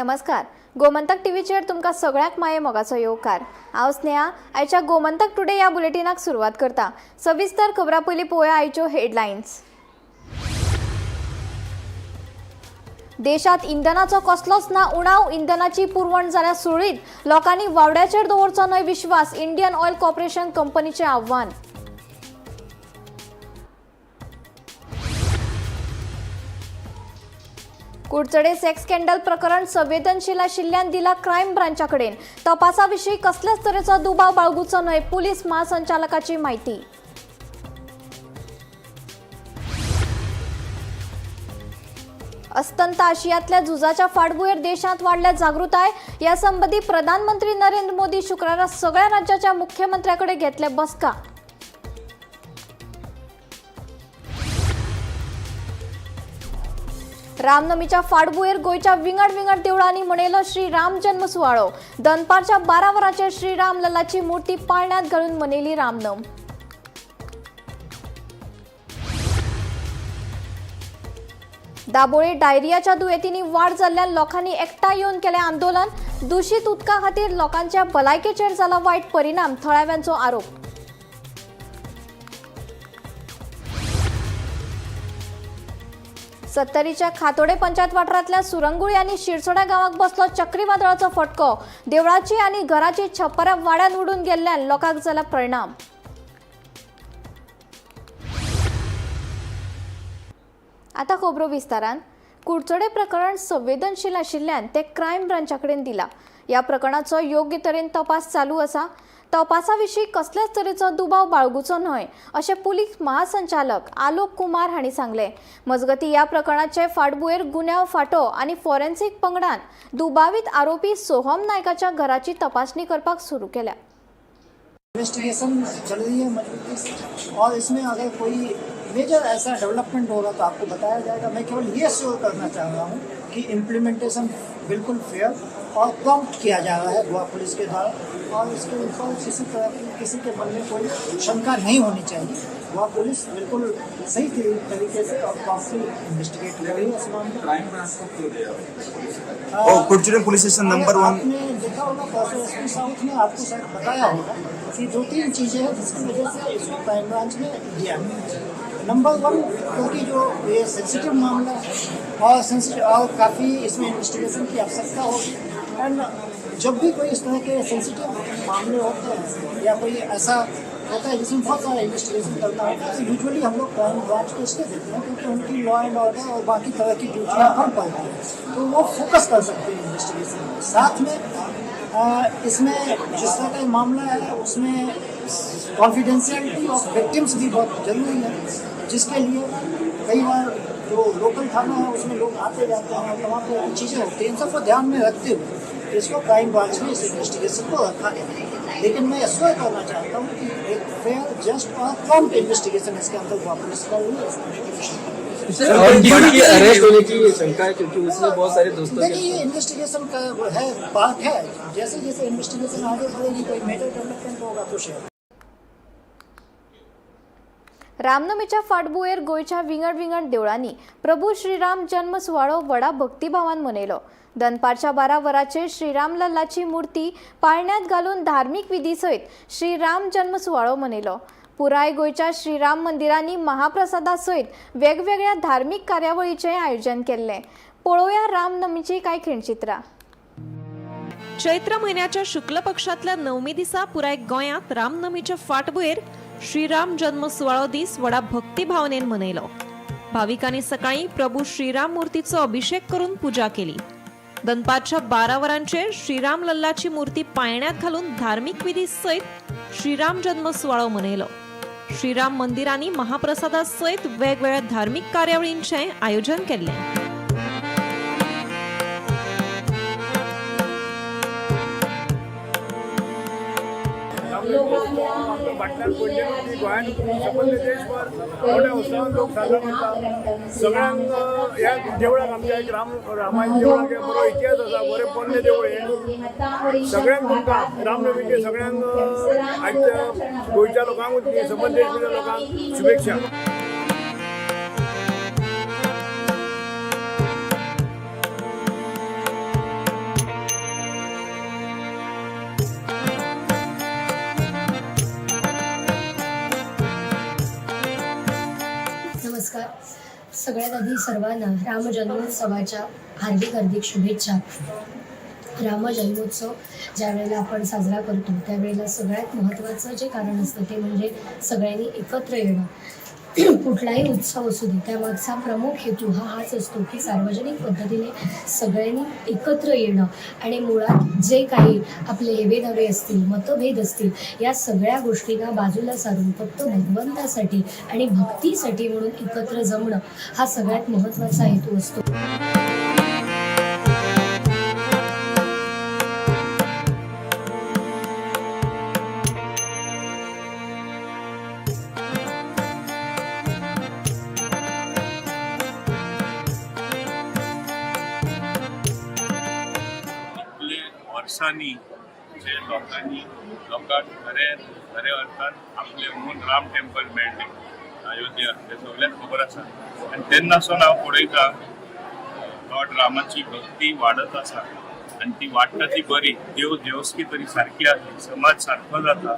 नमस्कार. गोमंतक टीव्हीचेर तुमकां सगळ्याक माये मोगाचो येवकार. हांव स्नेहा. आयच्या गोमंतक टुडे ह्या बुलेटिनाक सुरवात करता. सविस्तर खबरां पयलीं पळोवया आयच्यो हेडलायन्स. देशात इंधनाचो कसलोच ना उणाव. इंधनाची पुरवण जाल्यार सुरळीत. लोकांनी वावड्याचेर दवरचो न्हय विश्वास. इंडियन ऑयल कॉर्पोरेशन कंपनीचें आव्हान. कुडचडे सेक्स स्कॅन्डल प्रकरण संवेदनशील आशिल्ल्यान दिला क्रायम ब्रांचा कडेन. तपासा विशीं कसल्याच तरेचो दुबाव बाळगूचो न्हय, पुलीस महासंचालकाची म्हायती. अस्तंत आशियांतल्या झुजाच्या फाटभुंयेर देशांत वाडल्या जागृताय. ह्या संबंधी प्रधानमंत्री नरेंद्र मोदी शुक्रारा सगळ्या राज्याच्या मुख्यमंत्र्यां कडेन घेतले बसका. रामनमीच्या फाटभुंयेर गोंयच्या विंगड विंगड देवळांनी मनयलो श्री राम जन्म सुवाळो. दनपारच्या 12 वरांचेर श्रीराम लल्लाची मुर्ती पाळण्यांत घालून मनयली रामनम. दाबोळे डायरियाच्या दुयेंतींनी वाड जाल्ल्यान लोकांनी एकठांय येवन केलें आंदोलन. दुशीत उदका खातीर लोकांच्या भलायकेचेर जाला वायट परिणाम, थळाव्यांचो आरोप. सत्तरीच्या खातोडे पंचायत वाठारांतल्या सुरंगुळी आनी शिरसोड्या गांवांक बसलो चक्रीवादळाचो फटको. देवळाची आनी घराची छप्परां वाड्यान उडून गेल्ल्यान लोकांक जाला परिणाम. आता खबरो विस्तारान. कुडचडे प्रकरण संवेदनशील आशिल्ल्यान ते क्रायम ब्रांचा कडेन दिला. ह्या प्रकरणाचो योग्य तरेन तपास चालू आसा. तपासा विशीं कसल्याच तरेचो दुबाव बाळगूचो न्हय अशें पुलीस महासंचालक आलोक कुमार हांणी सांगलें. मजगतीं ह्या प्रकरणाचे फाटभुंयेर गुन्यांव फांटो आनी फॉरेन्सीक पंगडान दुबावीत आरोपी सोहम नायकाच्या घराची तपासणी करपाक सुरू केल्या. इन्वेस्टिगेशन चल रही है मजबूती से और इसमें अगर कोई मेजर ऐसा डेवलपमेंट होगा तो आपको बताया जाएगा. मैं केवल ये श्योर करना चाह रहा हूँ कि इम्प्लीमेंटेशन बिल्कुल फेयर और प्रॉम्प्ट किया जा रहा है गोवा पुलिस के द्वारा और इसके ऊपर किसी तरह की किसी के मन में कोई शंका नहीं होनी चाहिए. गोवा पुलिस बिल्कुल सही तरीके से और प्रॉम्प्टली इन्वेस्टिगेट कर रही है इस मामले में. क्राइम ब्रांच को क्यों दिया? कुडचडे पुलिस स्टेशन नंबर 1 आपने देखा होगा प्रोफेसर एसपी साउथ ने आपको शायद बताया होगा कि 2-3 चीज़ें हैं जिसकी वजह से इसको क्राइम ब्रांच में दिया. नंबर 1 क्योंकि जो ये सेंसिटिव मामला है और काफ़ी इसमें इन्वेस्टिगेशन की आवश्यकता होगी. एंड जब भी कोई इस तरह के सेंसिटिव मामले होते हैं या कोई ऐसा होता है जिसमें बहुत सारा इन्वेस्टिगेशन करना होता है तो यूजुअली हम लोग क्राइम ब्रांच को इसलिए देते हैं क्योंकि उनकी लॉ एंड ऑर्डर और बाकी तरह की ड्यूटियाँ कम पड़ती हैं तो वो फोकस कर सकते हैं इन्वेस्टिगेशन में. साथ में इसमें जिस तरह का मामला है उसमें कॉन्फिडेंशियलिटी ऑफ विक्टिम्स भी बहुत जरूरी है, जिसके लिए कई बार जो लोकल थाना है उसमें लोग आते जाते हैं और तमाम तरह की चीज़ें होती हैं. इन सबको ध्यान में रखते हुए इसको क्राइम ब्रांच में इस इन्वेस्टिगेशन को रखा है. लेकिन मैं ऐसा करना चाहता हूँ कि एक फेयर, जस्ट और प्रॉम्प्ट इन्वेस्टिगेशन इसके अंदर वापस कर रही है. अरेस्ट होने की शंका है क्योंकि उसमें बहुत सारे दोस्तों देखिए ये इन्वेस्टिगेशन का है पार्ट है. जैसे जैसे इन्वेस्टिगेशन आगे बढ़ेगी कोई मेजर डेवलपमेंट होगा तो शेयर. रामनमीच्या फाटभुंयेर गोंयच्या विंगड विंगड देवळांनी प्रभू श्रीराम जन्म सुवाळो व्हडा भक्तिभावान मनयलो. दनपारच्या 12 वरांचेर श्रीराम लल्लाची मुर्ती पाळण्यांत घालून धार्मीक विधी सयत श्रीराम जन्म सुवाळो मनयलो. पुराय गोंयच्या श्रीराम मंदिरांनी महाप्रसादा सयत वेगवेगळ्या धार्मीक कार्यावळीचें आयोजन केल्लें. पळोवया रामनमीची कांय खिणचित्रां. चैत्र महिन्याच्या शुक्ल पक्षातल्या नवमी दिसा पुराय गोंयांत रामनमीच्या फाटभुंयेर श्रीराम जन्म सुवाळो दीस व्हडा भक्ती भावनेन मनयलो. भाविकांनी सकाळी प्रभू श्रीराम मुर्तीचो अभिषेक करून पुजा केली. दनपारच्या 12 वरांचेर श्रीराम लल्लाची मुर्ती पाळण्यांत घालून धार्मीक विधी सयत श्रीराम जन्म सुवाळो मनयलो. श्रीराम मंदिरांनी महाप्रसादा सयत वेगवेगळ्या धार्मीक कार्यावळींचें आयोजन केल्लें. बाटल्यार पडले की गोंयांत सकयल देशभर मोठ्या उत्सवान लोक साजरो करता. सगळ्यांक ह्या देवळाक आमच्या एक रामायण देवळाक बरो इतिहास आसा. बरें पोरणे देवूळ हें सगळ्यांक तुमकां रामनमीचे सगळ्यांक आयच्या गोंयच्या लोकांकूच न्ही सकयल देशभरच्या लोकांक शुभेच्छा. नमस्कार. सगळ्यात आधी सर्वांना राम जन्मोत्सवाच्या हार्दिक हार्दिक शुभेच्छा. राम जन्मोत्सव ज्या वेळेला आपण साजरा करतो त्यावेळेला सगळ्यात महत्त्वाचं जे कारण असतं ते म्हणजे सगळ्यांनी एकत्र येणं. कुठलाही उत्सव असू दे त्यामागचा प्रमुख हेतू हाच असतो की सार्वजनिक पद्धतीने सगळ्यांनी एकत्र येणं आणि मुळात जे काही आपले हेवेदावे असतील, मतभेद असतील, या सगळ्या गोष्टींना बाजूला सारून फक्त भगवंतासाठी आणि भक्तीसाठी म्हणून एकत्र जमणं हा सगळ्यात महत्त्वाचा हेतू असतो. वर्सांनी जे लोकांक खरे अर्थान आपले मूळ राम टेम्पल मेळ्ळें अयोध्या हे सगळ्यांक खबर आसा आनी तेन्नासून हांव पळयतां लॉर्ड रामाची भक्ती वाडत आसा आनी ती वाडटा ती बरी. देवस्की तरी सारकी आसली, समाज सारको जाता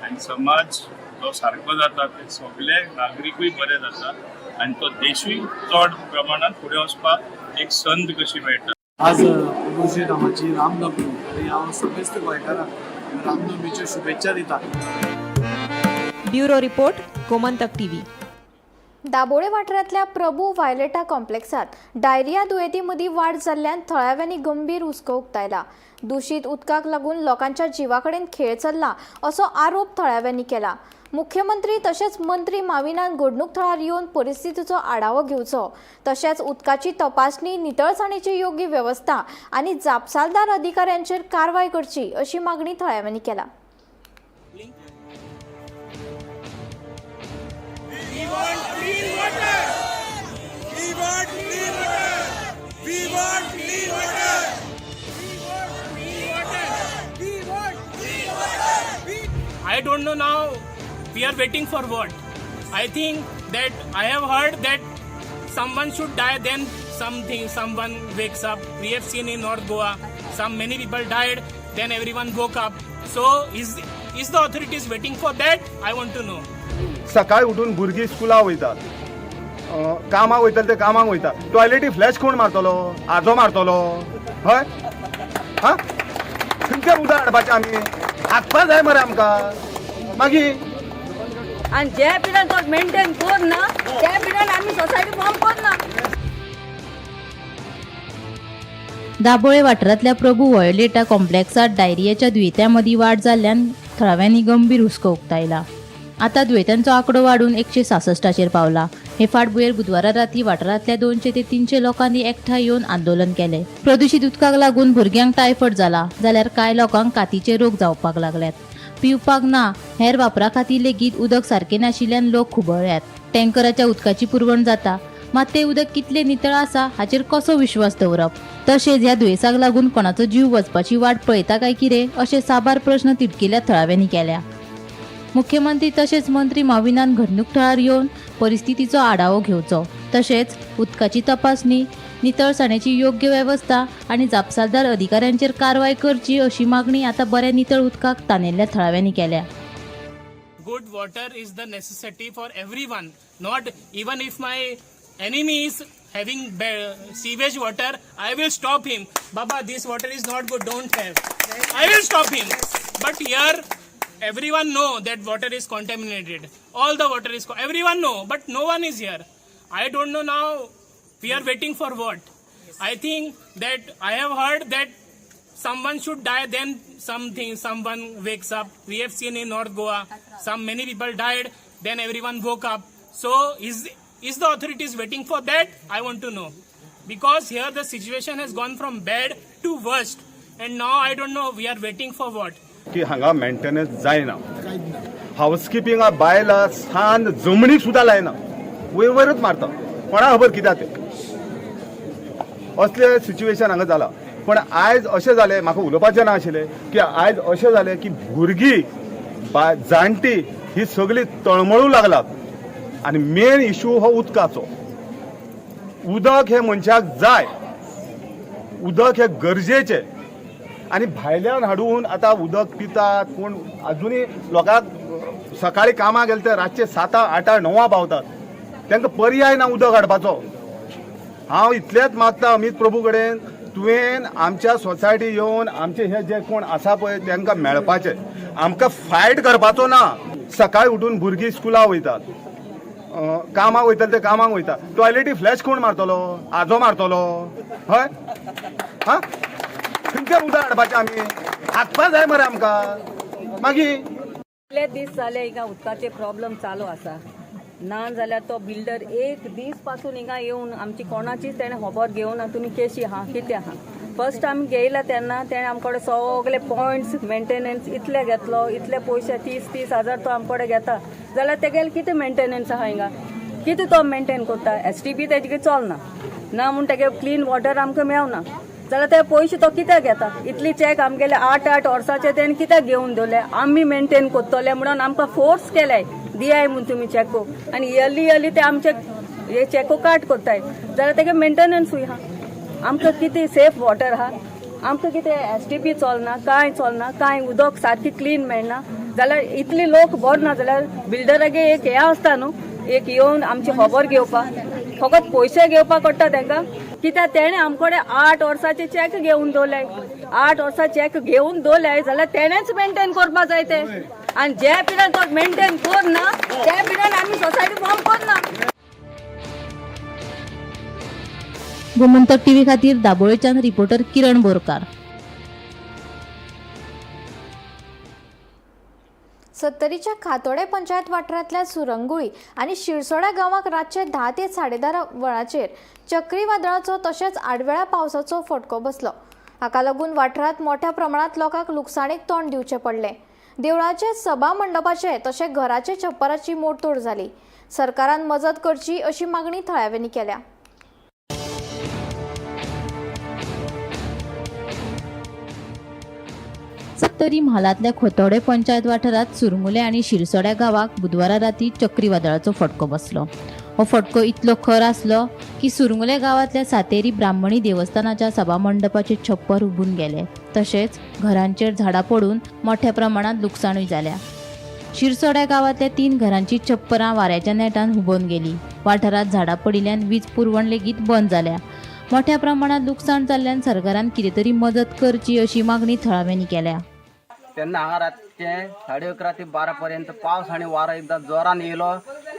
आनी समाज जो सारको जाता ते सगळे नागरिकूय बरे जाता आनी तो देशूय चड प्रमाणात फुडें वचपाक एक संद कशी मेळटा. आज प्रभू श्री रामाची रामनवमी आणि हांव सगळेच गोंयकारांक रामनवमीच्यो शुभेच्छा दिता. Bureau report, Gomantak TV. Dabole वाठारांतल्या प्रभू वायलेटा कॉम्प्लेक्सात डायरिया दुयेती मदीं वाड जाल्ल्यान थळाव्यांनी गंभीर हुस्को उक्तायला. दूषित उदकाक लागून लोकांच्या जिवाकडेन खेळ चल्ला असो आरोप थळाव्यांनी केला. मुख्यमंत्री तशेंच मंत्री माविनान घडणूक थळार येवन परिस्थितीचो आढावो घेवचो, तशेंच उदकाची तपासणी, नितळसाणीची योग्य वेवस्था आनी जापसालदार अधिकाऱ्यांचेर कारवाय करची अशी मागणी थळाव्यांनी केला. I don't know now. We are waiting for what? I think that I have heard that someone should die, then someone wakes up. We have seen in North Goa, many people died, then everyone woke up. So is the authorities waiting for that? I want to know. सकाळी उठून भुरगीं स्कुलाक वयतात, कामाक वयतले ते कामाक वयतात. टॉयलेटी flash कोण मारतलो? आजो मारतलो? हय हा खंयचे उदक हाडपाचें आमी? हाकपा जाय मरे आमकां. मागीर आणि ज्या पिढ्यान तो मेंटेन करना त्या पिढ्यान आम्ही सोसायटी फॉर्म करना. दाबोळे वाठारांतल्या प्रभू वायोलेटा कॉम्प्लेक्सात डायरियाच्या दुयेंत्यांमदीं वाड जाल्ल्यान थळाव्यांनी गंभीर हुस्को उक्तायला. आता दुयेंत्यांचो आंकडो वाडून 166 पावला. हे फाटभुंयेर बुधवारा राती वाठारांतल्या 200 ते 300 लोकांनी एकठांय येवन आंदोलन केले. प्रदूषित उदकाक लागून भुरग्यांक टायफॉयड जाला जाल्यार कांय लोकांक कातीचे रोग जावपाक लागल्यात. पिवपाक ना हेर वापरा खातीर लेगीत उदक सारकें नाशिल्ल्यान लोक खुबळ्यात. टँकराच्या उदकाची पुरवण जाता, मात तें उदक कितलें नितळ आसा हाचेर कसो विश्वास दवरप? तशेंच ह्या दुयेंसाक लागून कोणाचो जीव वचपाची वाट पळयता काय कितें अशे साबार प्रश्न तिडकिल्या थळाव्यांनी केल्या. मुख्यमंत्री तशेंच मंत्री माविनान घडणूक थळार येवन परिस्थितीचो आढावो घेवचो, तशेंच उदकाची तपासणी, नितळसाणीची योग्य वेवस्था आनी जापसालदार अधिकाऱ्यांचेर कारवाय करची अशी मागणी आता बऱ्या नितळ उदकाक तानेल्ल्या थळाव्यांनी केल्या. Good water is the necessity for everyone. Not even if my enemy is having sewage water, I will stop him. Baba, this water is not good. Don't have. I will stop him. But here, everyone know that water is contaminated. All the water is. Everyone know, but no one is here. I don't know now. We are waiting for what? I think that I have heard that someone should die, then someone wakes up. We have seen in North Goa, many people died, then everyone woke up. So is the authorities waiting for that? I want to know. Because here the situation has gone from bad to worst. And now I don't know, we are waiting for what? की हांगा maintenance जायना. हाऊसकीपिंगा बायला San जमनीक सुद्दां लायना, वयरूच मारता. कोणा खबर कित्याक तें असले सिच्युएशन हांगा जाला. पण आयज अशें जालें, म्हाका उलोवपाचें ना आशिल्लें की आयज अशें जालें की भुरगीं जाणटी ही सगळीं तळमळूंक लागल्यात. आनी मेन इश्यू हो उदकाचो. उदक हे मनशाक जाय, उदक हे गरजेचें. आनी भायल्यान हाडून आतां उदक पितात. पूण अजुनूय लोकांक सकाळीं कामाक गेले ते रातचे 7, 8, 9 पावतात. तांकां पर्याय ना उदक हाडपाचो. हांव इतलेंच मागता अमित प्रभू कडेन, तुवें आमच्या सोसायटी येवन आमचे हे जे कोण आसा पळय तांकां मेळपाचें. आमकां फायट करपाचो ना. सकाळी उठून भुरगीं स्कुलाक वयतात, कामाक वयतले ते कामाक वयता. टॉयलेटी फ्लॅश कोण मारतलो? आजो मारतलो? हय हा, खंयच्यान उदक हाडपाचें आमी? हातपा जाय मरे आमकां. मागीर इतले दीस जाले हिंगा उदकाचे प्रॉब्लेम चालू आसा. ना जाल्यार तो बिल्डर एक दीस पासून हिंगा येवन आमची कोणाचीच तेणें खबर घेवना तुमी केशी आहा कितें आहा. फर्स्ट आमी घेयला तेन्ना तेणें आमकडे सगळे पॉयंट्स मेंटेनन्स इतले घेतलो, इतले पयशे 30,000 तो आमकडे घेता. जाल्यार तेगेले कितें मेंटेनन्स आहा हिंगा? कितें तो मेंटेन करता? STP तेजे चलना ना म्हूण तेगे क्लीन वॉटर आमकां मेळना. जाल्यार ते पयशे तो कित्याक घेता? इतली चॅक आमगेले 8 वर्साचे तेणें कित्याक घेवन दवरले? आमी मेंटेन करतले म्हणून आमकां फोर्स केलाय दियाय म्हूण तुमी चॅको, आनी इयरली ते आमचे हे चॅको काट करताय. जाल्यार तेगे मेंटेनन्सूय आहा. आमकां कितें सेफ वॉटर आहा? आमकां कितें STP चलना, कांय चलना, कांय उदक सारकी क्लीन मेळना. जाल्यार इतले लोक बरो ना जाल्यार बिल्डरागे एक हें आसता न्हू, एक येवन आमची खबर घेवपाक. फकत पयशे घेवपाक पडटा तांकां. कित्याक तेणें आमकडे 8 वर्साचे चॅक घेवन दवरले. 8 वर्सा चॅक घेवन दवरले जाल्यार तेणेंच मेंटेन करपा जाय ते. आनी जे पिरियड तो मेंटेन करना त्या पिरियड आमी सोसायटी फॉर्म करना. गोमंतक टीव्ही खातीर दाबोळेच्यान रिपोर्टर किरण बोरकार. 70च्या खातोडे पंचायत वाठारांतल्या सुरंगुळी आनी शिरसोड्या गांवांक रातचे 10 ते 10:30 वरांचेर चक्रीवादळाचो तशेंच आडवेळ्या पावसाचो फटको बसलो. हाका लागून वाठारांत मोठ्या प्रमाणांत लोकांक लुकसाणीक तोंड दिवचें पडलें. देवळाचे सभा मंडपाचे तशेंच घराचे छप्पराची मोडतोड जाली. सरकारान मजत करची अशी मागणी थळाव्यांनी केल्या. सत्तरी म्हालांतल्या खोतोडे पंचायत वाठारांत सुरंगुले आनी शिरसोड्या गांवाक बुधवारा राती चक्रीवादळाचो फटको बसलो. हो फटको इतलो खर आसलो की सुरंगुले गांवांतल्या सातेरी ब्राह्मणी देवस्थानाच्या सभा मंडपाचे छप्पर हुबून गेले. तशेंच घरांचेर झाडां पडून मोठ्या प्रमाणात लुकसाणूय जाल्या. शिरसोड्या गांवांतल्या 3 घरांची छप्परां वाऱ्याच्या नेटान हुबोवन गेली. वाठारांत झाडां पडिल्ल्यान वीज पुरवण लेगीत बंद जाल्या. मोठ्या प्रमाणात लुकसाण जाल्ल्यान सरकारान कितें तरी मदत करची अशी मागणी थळाव्यांनी केल्या. तेन्ना हांगा रातचे 11:30 ते 12 पर्यंत पावस आनी वारो एकदां जोरान येयलो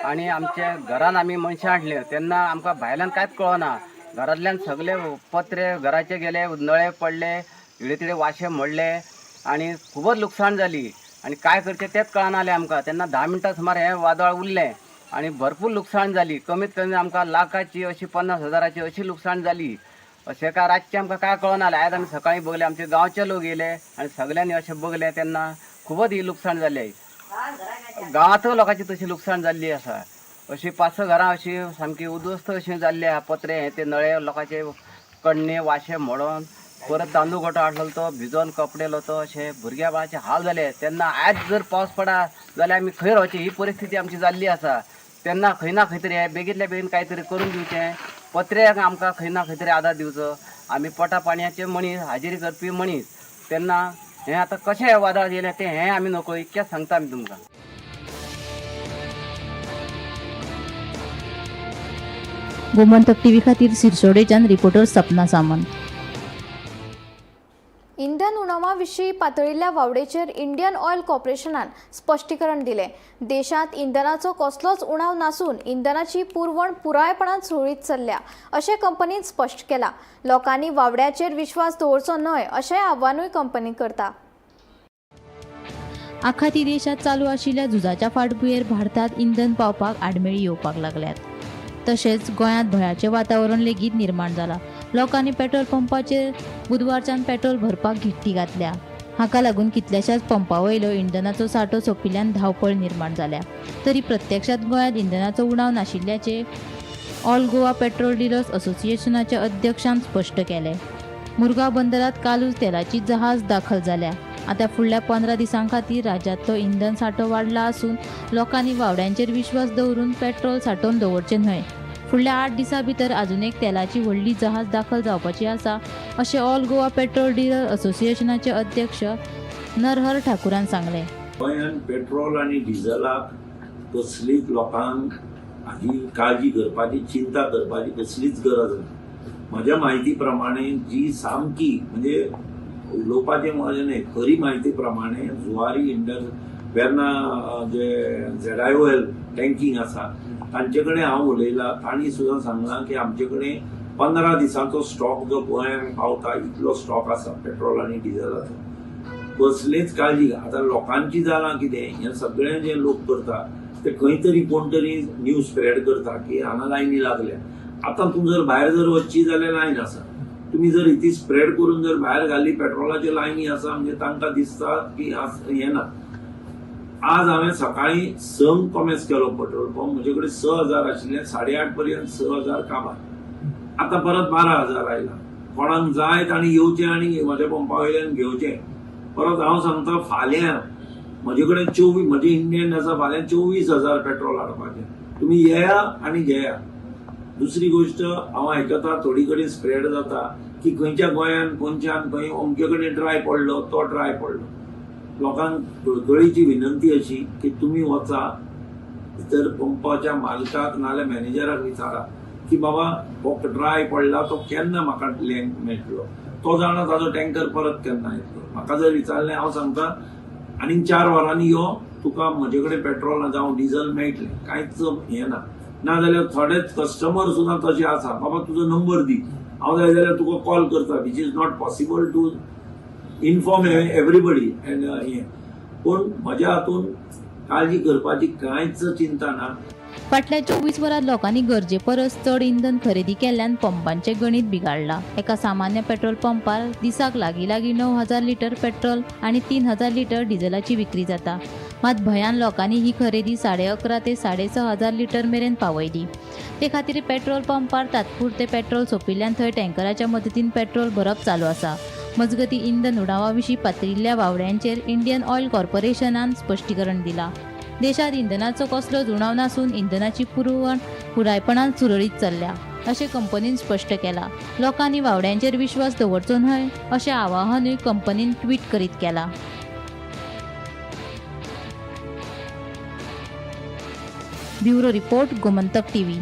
आनी आमच्या घरान आमी मनशां हाडली. तेन्ना आमकां भायल्यान कांयच कळना. घरांतल्यान सगळे पत्रे घराचे गेले, नळे पडले, इडे तिडे वाशे मोडले आनी खूबच लुकसाण जाली. आनी काय करचें तेंच कळना जालें आमकां. तेन्ना 10 मिनटां सुमार हें वादळ उरलें आनी भरपूर लुकसाण जाली. कमीत कमी आमकां लाखाची अशी 50,000ची अशी लुकसाण जाली. अशें काय रातचें आमकां काय कळना जालें. आयज आमी सकाळीं बघले, आमचे गांवचे लोक येयले आनी सगळ्यांनी अशें बघलें तेन्ना खूबच ही लुकसाण जाली. गांवांतूय लोकांची तशी लुकसाण जाल्ली आसा. अशीं 5-6 घरां अशीं सामकी उद्ध्वस्त अशीं जाल्ली आहा. पत्रे हे ते नळे लोकांचे कण्णे वाशे मोडोन, परत तांदूळ गोठो हाडलो तो भिजोन कपडे तो अशें भुरग्या बाळाचे हाल जाले. तेन्ना आयज जर पावस पडा जाल्यार आमी खंय रावचें ही परिस्थिती आमची जाल्ली आसा. तेन्ना खंय ना खंय तरी हें बेगींतल्या बेगीन कांय तरी करून दिवचें. पत्र्याक आमकां खंय ना खंय तरी आदार दिवचो. आमी पोटा पाणयाचे मनीस, हाजिरी करपी मनीस. तेन्ना हें आतां कशें वादळ येयलें तें हें आमी नकळो इतकेंच सांगता आमी तुमकां. गोमंतक टीव्ही खातीर सिरसोडेच्यान रिपोर्टर सपना सामंत. इंधन उणावा विशीं पातळिल्ल्या वावडेचेर इंडियन ऑयल कॉर्पोरेशनान स्पश्टीकरण दिलें. देशांत इंधनाचो कसलोच उणाव नासून इंधनाची पुरवण पुरायपणान सुरळीत चल्ल्या अशें कंपनीन स्पश्ट केलां. लोकांनी वावड्याचेर विश्वास दवरचो न्हय अशें आव्हानूय कंपनी करता. आखाती देशात चालू आशिल्ल्या झुजाच्या फाटभुंयेर भारतात इंधन पावपाक आडमेळी येवपाक लागल्यात. तशेंच गोंयांत भयाचें वातावरण लेगीत निर्माण जालां. लोकांनी पेट्रोल पंपाचेर बुधवारच्यान पेट्रोल भरपाक घिट्टी घातल्या. हाका लागून कितल्याशाच पंपावयलो इंधनाचो सांठो सोंपिल्ल्यान धांवपळ निर्माण जाल्या. तरी प्रत्यक्षात गोंयांत इंधनाचो उणाव नाशिल्ल्याचे ऑल गोवा पेट्रोल डिलर्स असोसिएशनाच्या अध्यक्षान स्पश्ट केलें. मुरगांव बंदरात कालूच तेलाची जहाज दाखल जाल्या. आता फुडल्या 15 दिसां खातीर राज्यांतलो इंधन सांठो वाडला असून लोकांनी वावड्यांचेर विश्वास दवरून पेट्रोल सांठोवन दवरचें न्हय. फुडल्या 8 दिसां भितर आजून एक तेलाची व्हडली जहाज दाखल जावपाची आसा अशें ऑल गोवा पेट्रोल डिलर असोसिएशनाचे अध्यक्ष नरहर ठाकुरान सांगलें. गोंयांत पेट्रोल आनी डिझलाक तसलीच लोकांक हाजी काळजी करपाची चिंता करपाची कसलीच गरज ना. म्हज्या म्हायती प्रमाणे जी सामकी म्हणजे उलोवपाचें म्हजें न्हय, खरी म्हायती प्रमाणे जुवारी वेर्ना जे ZIOL टँकींग आसा तांचे कडेन हांव उलयलां. तांणी सुद्दां सांगलां की आमचे कडेन 15 दिसांचो स्टॉक जो गोंयांत पावता इतलो स्टॉक आसा पेट्रोल आनी डिझलाचो. कसलीच काळजी आतां लोकांची जालां कितें, हें सगळें जे लोक करता ते खंय तरी कोण तरी न्यूज स्प्रेड करता की हांगा लायनी लागल्या. आतां तूं जर भायर जर वचची जाल्यार लायन आसा. तुम्ही जर ती स्प्रेड करून जर भायर घाली पेट्रोलाच्यो लायनी आसा म्हणजे तांकां दिसता की हें ना. आज हांवें सकाळी 6 कॉमेस केलो पेट्रोल पंप. म्हजे कडेन 6,000 आशिल्ले, 8:30 पर्यंत 6,000 काबार. आतां परत 12,000 आयला. कोणाक जाय ताणी येवचें आनी म्हज्या पंपा वयल्यान घेवचें. परत हांव सांगता फाल्यां म्हजे कडेन 24 म्हजे इंडियन आसा, फाल्यां 24,000 पेट्रोल हाडपाचें. तुमी येया आनी घेया. दुसरी गोष्ट हांव आयकता थोडी कडेन स्प्रेड जाता की खंयच्या गोंयान खंयच्यान खंय अमके कडेन ड्राय पडलो तो ड्राय पडलो. लोकांक कळकळीची विनंती अशी की तुमी वचा तर पंपाच्या मालकाक नाल्यार मॅनेजराक विचारा की बाबा हो ड्राय पडला तो केन्ना म्हाका मेळटलो. तो जाणा ताजो टँकर परत केन्ना येतलो. म्हाका जर विचारलें हांव सांगता आनीक 4 वरांनी यो, तुका म्हजे कडेन पेट्रोल जावं डिझल मेळटलें. कांयच हें ना. नाजाल्यार थोडेच कस्टमर सुद्दां तशे आसा, बाबा तुजो नंबर दी, हांव जाय जाल्यार तुका कॉल करता. Which is not possible to inform everybody and हें. पूण म्हज्या हातून काळजी करपाची कांयच चिंता ना. फाटल्या 24 वरांत लोकांनी गरजे परस चड इंधन खरेदी केल्ल्यान पंपांचें गणीत बिगाडलां. एका सामान्य पेट्रोल पंपार दिसाक लागीं 9,000 लिटर पेट्रोल आनी 3,000 लिटर डिझेलाची विक्री जाता. मात भयान लोकांनी ही खरेदी 11:30 ते 6,500 लिटर मेरेन पावयली. ते खातीर पेट्रोल पंपार तात्पुरते पेट्रोल सोंपिल्ल्यान थंय टँकराच्या मदतीन पेट्रोल भरप चालू आसा. मजगती इंधन उणावा विशीं पातळिल्ल्या वावड्यांचेर इंडियन ऑयल कॉर्पोरेशनान स्पश्टीकरण दिलां. देशात इंधनाचो कसलोच उणाव नासून इंधनाची पुरवण पुरायपणान सुरळीत चल्ल्या अशें कंपनीन स्पश्ट केलां. लोकांनी वावड्यांचेर विश्वास दवरचो न्हय अशें आवाहनूय कंपनीन ट्वीट करीत केलां. Bureau report, Gomantak TV.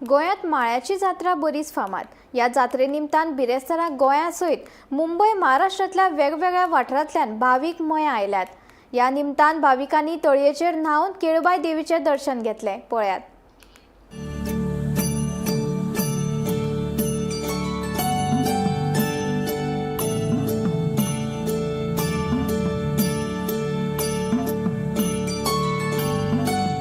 गोंयांत माळ्याची जात्रा बरीच फामाद. या जात्रे निमतान बिरेस्तारा गोंयासयत मुंबय महाराष्ट्रांतल्या वेगवेगळ्या वाठारांतल्यान भावीक मया आयल्यात. या निमतान भाविकांनी तळयेचेर न्हावन केळबाई देवीचें दर्शन घेतलें. पळयात.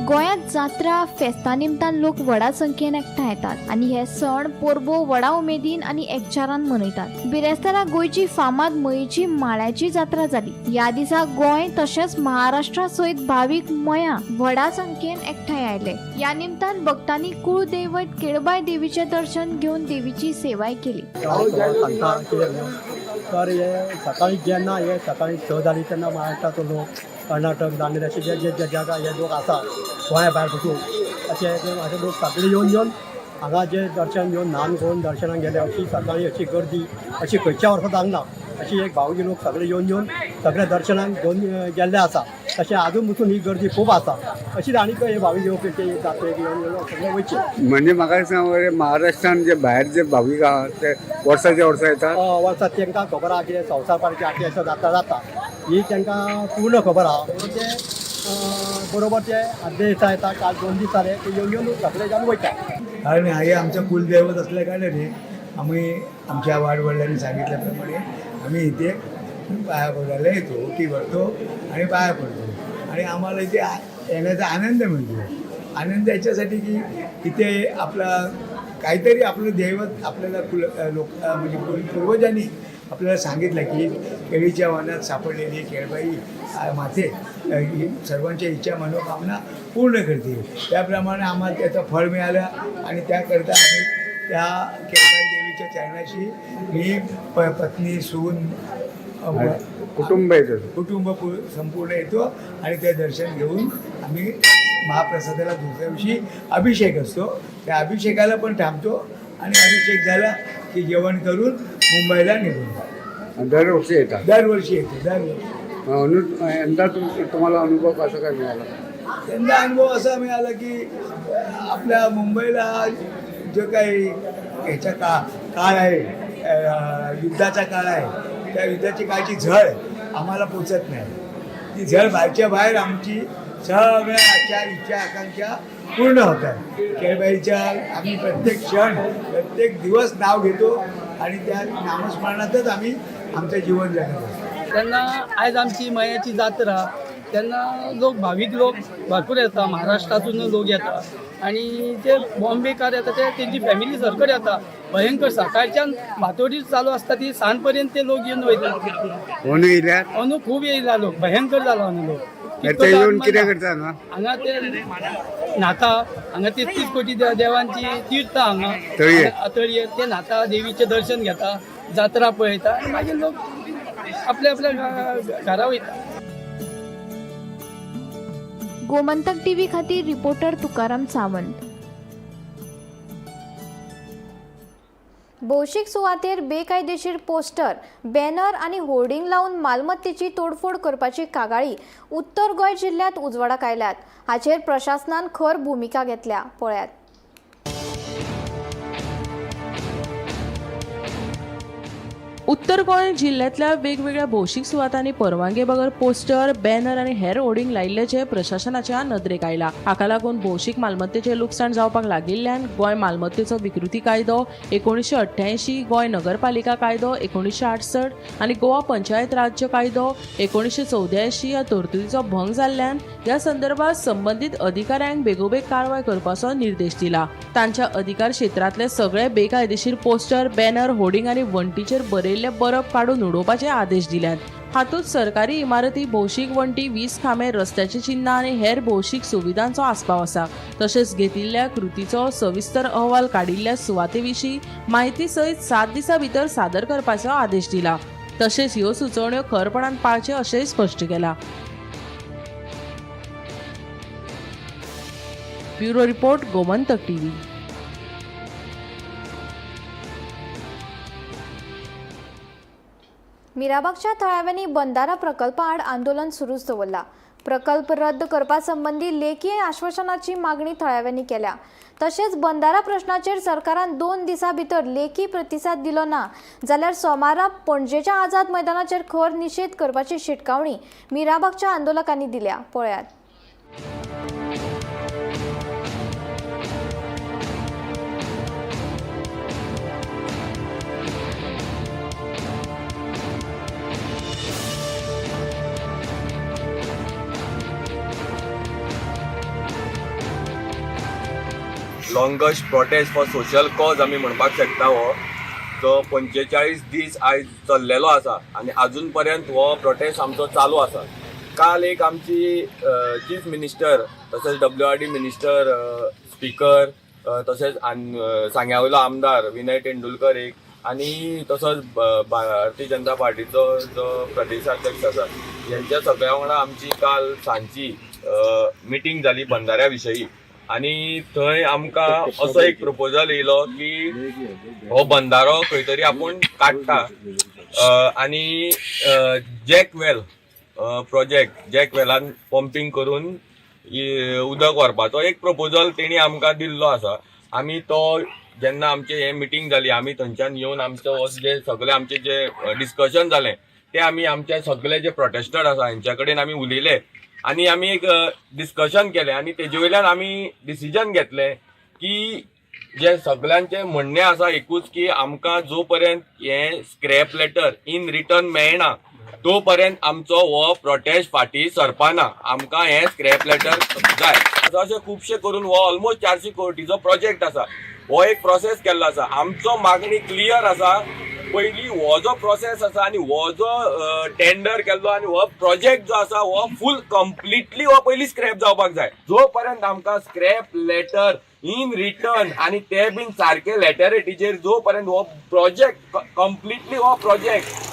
गोंयांत जात्रा फेस्ता निमतान लोक व्हडा संख्येन एकठांय येतात आनी हे सण परबो व्हडा उमेदीन आनी एकचारान मनयतात. बिरेस्तारा गोंयची फामाद मयेची माळ्याची जात्रा जाली. ह्या दिसा गोंय तशेंच महाराष्ट्रा सयत भावीक मया व्हडा संख्येन एकठांय आयले. ह्या निमतान भक्तांनी कुळदैवत केळबाई देवीचें दर्शन घेवन देवीची सेवाय केली. तर हे सकाळी जेन्ना हे सकाळी 6 जाली तेन्ना महाराष्ट्राचो लोक कर्नाटक दांडेर अशे जे जागा हे लोक आसा गोंया भायर पसून अशे लोक सगळे येवन हांगा जे दर्शन घेवन न्हान करून दर्शनाक गेले. अशी सकाळी अशी गर्दी अशी खंयच्या वर्सां जावना. अशी एक भावजी लोक सगळे येवन सगळे दर्शनाक घेवन गेल्ले आसा. तशें आजून पसून ही गर्दी खूब आसा. अशीच आनीक हे भावी लोक जात्रेक येवन सगळे वयचे. म्हणजे म्हाका सांग महाराष्ट्रान जे भायर जे भावीक आहा ते वर्साच्या वर्सा येतात. वर्सात तांकां खबर आहा कितें संवसार पारची आरती अशें जाता ही तांकां पूर्ण खबर आहा. म्हणून ते बरोबर ते आदले दिसा येता. काल 2 दीस जाले ते येवन सगळे जावन वयता. कारण हे आमचं कुलदैवत असल्या कारणाने आम्ही आमच्या वाडवडिलांनी सांगितल्याप्रमाणे आम्ही इथे पाया पडायला येतो, ओटी भरतो आणि पाया पडतो आणि आम्हाला इथे येण्याचा आनंद मिळतो. आनंद याच्यासाठी की इथे आपला काहीतरी आपलं दैवत आपल्याला म्हणजे पूर्वजांनी आपल्याला सांगितलं की केळीच्या वनात सापडलेली केळबाई माते सर्वांच्या इच्छा मनोकामना पूर्ण करते. त्याप्रमाणे आम्हाला त्याचं फळ मिळालं आणि त्याकरता आम्ही त्या केळबाई देवीच्या चरणाशी मी पत्नी सून कुटुंब संपूर्ण येतो आणि ते दर्शन घेऊन आम्ही महाप्रसादाला दुसऱ्या दिवशी अभिषेक असतो. त्या अभिषेकाला पण थांबतो आणि अभिषेक झाला की जेवण करून मुंबईला निघून दरवर्षी येतो. यंदा तुम्हाला अनुभव कसा काय मिळाला? त्यांचा अनुभव असा मिळाला की आपल्या मुंबईला जो काही ह्याचा काळ आहे, युद्धाचा काळ आहे, त्या युद्धाची काळची झळ आम्हाला पोचत नाही. ती झळ बाहेरच्या बाहेर आमची सगळ्या आशा इच्छा आकांक्षा पूर्ण होतात. केळबाईच्या आम्ही प्रत्येक क्षण प्रत्येक दिवस नाव घेतो आणि त्या नामस्मरणातच आम्ही आमचं जीवन जगतो. त्यांना आज आमची मयाची जात्रा, त्यांना लोक भाविक लोक भरपूर येतात, महाराष्ट्रातून लोक येतात आणि जे बॉम्बेकार येतात ते त्यांची फॅमिली सरकट येतात. भयंकर सकाळच्यान भातोडी चालू असतात ती सांजपर्यंत ते लोक येऊन वयतात. अनु खूप येयला लोक, भयंकर जालो अनु लोक. हांगा ते न्हाता, हांगा 33 कोटी देवांची तीर्थ हांगा तळये ते न्हाता, देवीचे दर्शन घेता, जात्रा पळयता आनी मागीर लोक आपल्या आपल्या घरा वयता. गोमंतक टीव्ही खातीर रिपोर्टर तुकाराम सावंत. भौशीक सुवातेर बेकायदेशीर पोस्टर, बॅनर आनी होर्डिंग लावन मालमत्तेची तोडफोड करपाची कागाळी उत्तर गोंय जिल्ह्यात उजवाडाक आयल्यात. हाचेर प्रशासनान खर भुमिका घेतल्या. पळयात. उत्तर गोंय जिल्ह्यातल्या वेगवेगळ्या भौशीक सुवातांनी परवानगी बगर पोस्टर, बॅनर आणि हेर होर्डिंग लायिल्ल्याचे प्रशासनाच्या नदरेक आयला. हाका लागून भौशीक मालमत्तेचे लुकसाण जावपाक लागिल्ल्यान गोंय मालमत्तेचो विकृती कायदो 1988, गोंय नगरपालिका कायदो 1968 आणि गोवा पंचायत राज्य कायदो 1984 या तरतुदीचो भंग जाल्ल्यान या संदर्भात संबंधित अधिकाऱ्यांक बेगोबेग कारवाय करपाचो निर्देश दिला. तांच्या अधिकार क्षेत्रातले सगळे बेकायदेशीर पोस्टर, बॅनर, होर्डिंग आणि वंटीचेर बरयल्ले बरप काढून उडोवपाचे आदेश दिल्यात. हातूंत सरकारी इमारती, भौशीक वंटी, 20 खांबे, रस्त्याची चिन्ह आणि हेर भौशीक सुविधांचो आस्पाव आसा. तशेंच घेतिल्ल्या कृतीचो सविस्तर अहवाल काडिल्ल्या सुवातेविशीं माहिती सयत 7 दिसां भितर सादर करपाचो आदेश दिला. तशेंच ह्यो सुचोवण्यो खरपणान पाळचे अशेंय स्पश्ट केला. Bureau report, Gomantak TV. मिराबागच्या थळाव्यांनी बंधारा प्रकल्प आड आंदोलन सुरूच दवरला. प्रकल्प रद्द करपा संबंधी लेखी आश्वासनाची मागणी थळाव्यांनी केल्या. तशेंच बंधारा प्रश्नाचेर सरकारान 2 दिसां भितर लेखी प्रतिसाद दिलो ना जाल्यार सोमारा पणजेच्या आझाद मैदानाचेर खर निशेध करपाची शिटकावणी मिराबागच्या आंदोलकांनी दिल्या. पळयात. लॉंगस्ट प्रोटेस्ट फॉर सोशल कॉज आमी म्हणपाक शकता. हो जो 45 दीस आयज चल्लेलो आसा आनी अजून पर्यंत हो प्रोटेस्ट आमचो चालू आसा. काल एक आमची चीफ मिनिस्टर तशेंच WRD मिनिस्टर, स्पीकर, तशेंच सांग्या वयलो आमदार विनय तेंडुलकर एक आनी तसोच भारतीय जनता पार्टीचो जो प्रदेशाध्यक्ष आसा यांच्या सगळ्या वांगडा आमची काल सांजची मिटींग जाली बंधाऱ्या विशयी. आणि थंय आमकां असो एक प्रपोजल येयलो की हो बंधारो खंय तरी आपूण काडटा आनी जॅक वेल प्रोजेक्ट, जॅक वेलान पंपिंग करून उदक व्हरपाचो एक प्रपोजल तेणी आमकां दिल्लो आसा. आमी तो जेन्ना आमचे हे मिटींग जाली आमी थंयच्यान येवन आमचो जे सगळे आमचे जे डिस्कशन जालें ते आमी आमचे सगळे जे प्रोटेस्टर्स आसा हेंच्या कडेन आमी उलयले आणि आम्ही एक डिस्कशन केले आणि तेजे वयल्यान आमी डिसिजन घेतले की जे सगळ्यांचे म्हणणे आसा एकूच की आमकां जो पर्यंत हे स्क्रॅप लेटर इन रिटर्न मेळना तो पर्यंत आमचो हो प्रोटेस्ट फाटी सरपाना. आमकां हे स्क्रॅप लेटर जाय. अशें खुबशे करून हो ऑलमोस्ट 400 कोटीचो प्रोजेक्ट आसा. हो एक प्रोसेस केल्लो आसा. आमचो मागणी क्लियर आसा. पहिली हो जो प्रोसेस आसा आनी हो जो टेंडर केल्लो आनी हो प्रोजेक्ट जो आसा हो फूल कंप्लिटली हो पयली स्क्रॅप जावपाक जाय. जो पर्यंत आमकां स्क्रॅप लेटर इन रिटर्न आनी ते बीन सारखे लेटरेटीचेर जो पर्यंत हो प्रोजेक्ट कंप्लिटली हो प्रोजेक्ट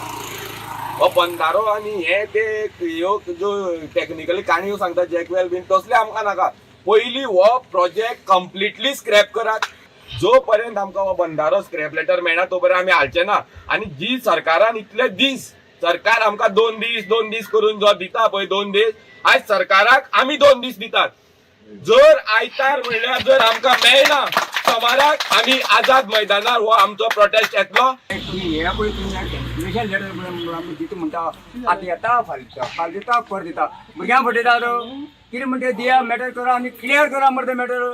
हो बंधारो आनी हे ते ह्यो ज्यो टेक्निकली काणयो सांगता जॅकवेल बीन तसले आमकां नाका. पयली हो प्रोजेक्ट कंप्लिटली स्क्रॅप करात. जो पर्यंत आमकां हो बंधारो स्क्रॅप लेटर मेळना तो पर्यंत आमी हाडचे ना. आनी जी सरकारान इतले दीस सरकार आमकां 2 दीस करून जो दिता पळय 2 दीस, आयज सरकाराक आमी 2 दीस दितात. जर आयतार म्हणल्यार जर आमकां मेळना सोमाराक आमी आझाद मैदानार हो आमचो प्रोटेस्ट येतलो. हे पळय कॅन्सलेशन लेटर दिता म्हणटा आतां येता फाल दिता पर दिता भुरग्यांक फटयता कितें म्हणटा दिया मॅटर करा आनी क्लियर करा मरे तें मॅटर.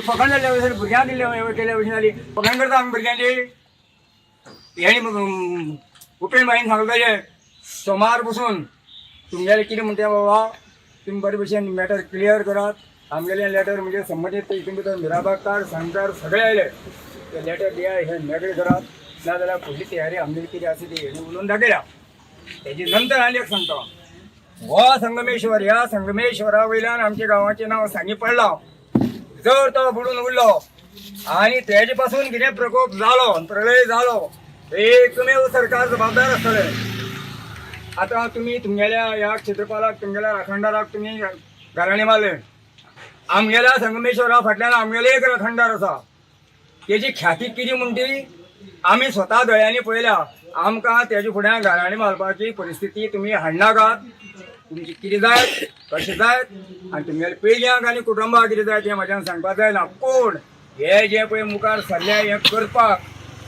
फकाण जाल्ले भशेन भुरग्यांक दिल्ले केल्ले भशेन जाली फकाण करता आमी भुरग्यांची. हेणी उपेन मागीर सांगलें सोमार बसून तुमगेले कितें म्हणटा बाबा तुम्ही बरे भशेन मॅटर क्लियर करात. आमगेले लेटर म्हणजे संबंधीत हितून भितर मिराबाकार सांगकार सगळे आयले ते लेटर दिया हे मॅटर करात. ना जाल्यार फुडली तयारी आमगेली कितें आसा ती हेणी उलोवन दाखयल्या. तेजे नंतर आनी एक सांगता हो संगमेश्वर ह्या संगमेश्वरा वयल्यान आमच्या गांवाचें नांव सांगी पडलां. जर तो बुडून उरलो आनी तेजे पासून कितें प्रकोप जालो प्रलय जालो एकमेव सरकार जबाबदार आसतलें. आता तुम्ही तुमगेल्या ह्या क्षेत्रपालाक तुमगेल्या राखणदाराक तुम्ही गाराणे मारले. आमगेल्या संगमेश्वरा फाटल्यान आमगेले एक राखणदार आसा तेजी ख्याती कितें म्हणटी आमी स्वता दोळ्यांनी पळयल्या. आमकां तेजे फुड्यान गाराणे मारपाची परिस्थिती तुमी हाडनाकात. तुमची कितें जाय कशें जाय आनी तुमगेल्या पिळग्यांक आनी कुटुंबाक कितें जाय तें म्हाज्यान सांगपाक जायना. पूण हे जे पळय मुखार सरले हें करपाक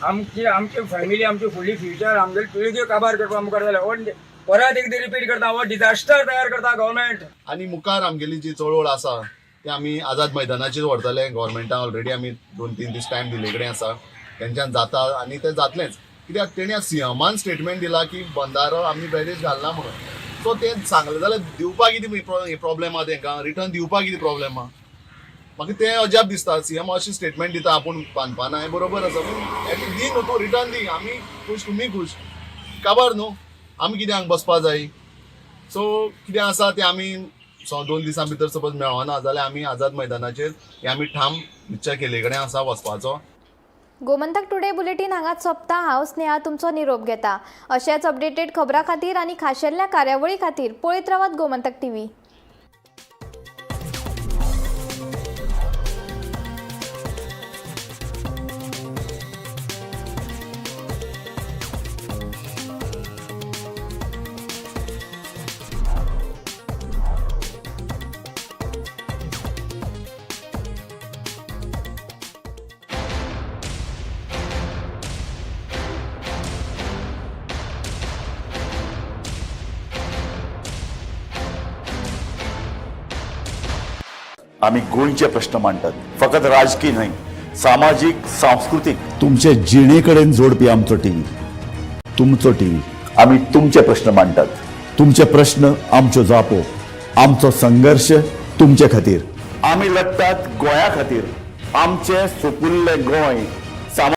आमची फॅमिली आमची फुडली फ्युचर आमगेली पिळगी काबार करपाक मुखार जाल्या. परत एकदा रिपीट करता हो डिझास्टर तयार करता गव्हर्मेंट. आणि मुखार आमगेली जी चळवळ आसा ती आमी आझाद मैदानाचेर व्हरतले. गव्हर्मेंटान ऑलरेडी आमी 2-3 दीस टायम दिले कडेन आसा. तेंच्यान जाता आनी तें जातलेंच. कित्याक तेणी सीएमान स्टेटमेंट दिला की बंदारो आमी बॅरेज घालना म्हणून. सो तें सांगलें जाल्यार दिवपाक कितें प्रॉब्लेम आहा तेंकां रिटर्न दिवपाक कितें प्रॉब्लेम आहा. म्हाका तें अजाप दिसता. सीएम अशी स्टेटमेंट दिता आपूण पानपाना हें बरोबर आसा पूण दी न्हू तूं रिटर्न दी. आमी खूश तुमी खूश काबार न्हू आमी कितें हांगा बसपा जाय. सो कितें आसा तें आमी 2 दिसां भितर सपोज मेळना जाल्यार आमी आझाद मैदानाचेर हे आमी ठाम निश्चय केले कडेन आसा वचपाचो. गोमंतक टुडे बुलेटीन हांगाच सोंपता. हांव स्नेहा तुमचो निरोप घेता. अशाच अपडेटेड खबरां खातीर आनी खाशेल्ल्या कार्यावळी खातीर पळयत रावात गोमंतक टीव्ही. आम्ही गोंयचे प्रश्न मांडटात. फकत राजकीय न्हय सामाजीक सांस्कृतिक तुमचे जिणेकडेन जोडपी आमचो टीव्ही. तुमचो टीव्ही. आम्ही तुमचे प्रश्न मांडटात. तुमचे प्रश्न आमच्यो जापो. आमचो संघर्ष तुमचे खातीर. आम्ही लढतात गोंया खातीर. आमचे सोपुल्ले गोंय